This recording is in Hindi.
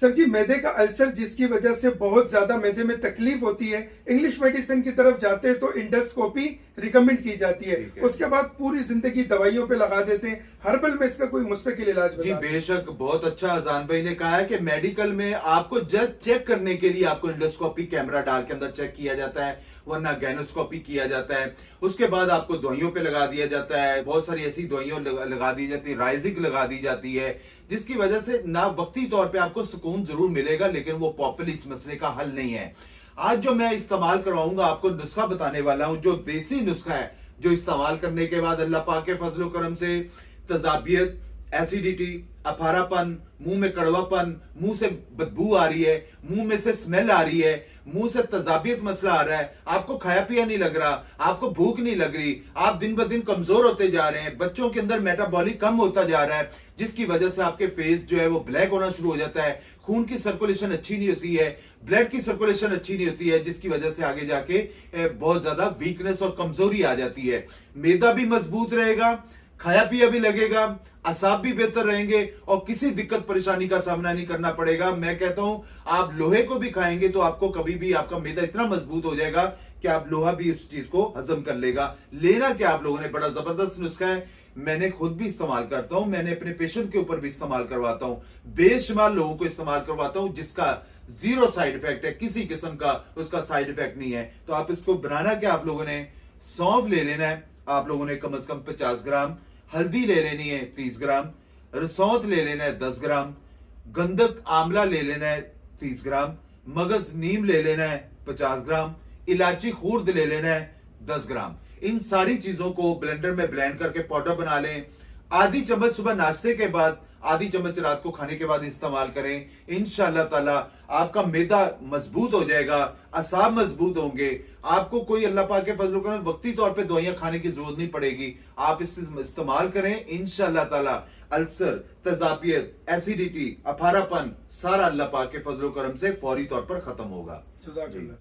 सर जी, मैदे का अल्सर जिसकी वजह से बहुत ज्यादा मैदे में तकलीफ होती है, इंग्लिश मेडिसिन की तरफ जाते हैं तो इंडोस्कोपी रिकमेंड की जाती है, उसके बाद पूरी जिंदगी दवाइयों पे लगा देते हैं। हर्बल में इसका कोई मुस्तकिल इलाज जी बेशक, बहुत अच्छा अजान भाई ने कहा है कि मेडिकल में आपको जस्ट चेक करने के लिए आपको इंडोस्कोपी कैमरा डाल के अंदर चेक किया जाता है, वरना गैनोस्कोपी किया जाता है। उसके बाद आपको दवाइयों पे लगा दिया जाता है, बहुत सारी ऐसी दवाइयों लगा दी जाती है, राइजिक लगा दी जाती है, जिसकी वजह से ना वक्ती तौर पे आपको सुकून जरूर मिलेगा, लेकिन वो प्रॉपर्ली इस मसले का हल नहीं है। आज जो मैं इस्तेमाल करवाऊंगा, आपको नुस्खा बताने वाला हूं, जो देसी नुस्खा है, जो इस्तेमाल करने के बाद अल्लाह पाक के फजलो करम से तजाबियत, एसिडिटी, अफारापन, मुंह में कड़वापन, मुंह से बदबू आ रही है, मुंह में से स्मेल आ रही है, मुंह से तजाबियत मसला आ रहा है, आपको खाया पिया नहीं लग रहा, आपको भूख नहीं लग रही, आप दिन ब दिन कमजोर होते जा रहे हैं, बच्चों के अंदर मेटाबॉलिक कम होता जा रहा है, जिसकी वजह से आपके फेस जो है वो ब्लैक होना शुरू हो जाता है, खून की सर्कुलेशन अच्छी नहीं होती है, ब्लड की सर्कुलेशन अच्छी नहीं होती है, जिसकी वजह से आगे जाके बहुत ज्यादा वीकनेस और कमजोरी आ जाती है। मैदा भी मजबूत रहेगा, खाया पिया भी लगेगा, असाब भी बेहतर रहेंगे और किसी दिक्कत परेशानी का सामना नहीं करना पड़ेगा। मैं कहता हूं आप लोहे को भी खाएंगे तो आपको कभी भी आपका मैदा इतना मजबूत हो जाएगा कि आप लोहा भी उस चीज को हजम कर लेगा। लेना क्या आप लोगों ने, बड़ा जबरदस्त नुस्खा है, मैंने खुद भी इस्तेमाल करता हूं, मैंने अपने पेशेंट के ऊपर भी इस्तेमाल करवाता हूं, बेशुमार लोगों को इस्तेमाल करवाता हूं, जिसका जीरो साइड इफेक्ट है, किसी किस्म का उसका साइड इफेक्ट नहीं है। तो आप इसको बनाना क्या, आप लोगों ने सौंफ ले लेना है, आप लोगों ने कम से कम 50 ग्राम, हल्दी ले लेनी है 30 ग्राम, रसौंत ले लेना है 10 ग्राम, गंधक आंवला ले लेना है 30 ग्राम, मगज नीम ले लेना है 50 ग्राम, इलायची खूर्द ले लेना है 10 ग्राम। इन सारी चीजों को ब्लेंडर में ब्लेंड करके पाउडर बना लें। आधी चम्मच सुबह नाश्ते के बाद, आधी चम्मच रात को खाने के बाद इस्तेमाल करें। इंशाअल्लाह ताला आपका मैदा मजबूत हो जाएगा, असाब मजबूत होंगे, आपको कोई अल्लाह पाक के फजल करम वक्ती तौर पे दवाइयां खाने की जरूरत नहीं पड़ेगी। आप इससे इस्तेमाल करें, इंशाअल्लाह ताला अल्सर, तजाबियत, एसिडिटी, अफारापन सारा अल्लाह पाक के फजल करम से फौरी तौर पर खत्म होगा।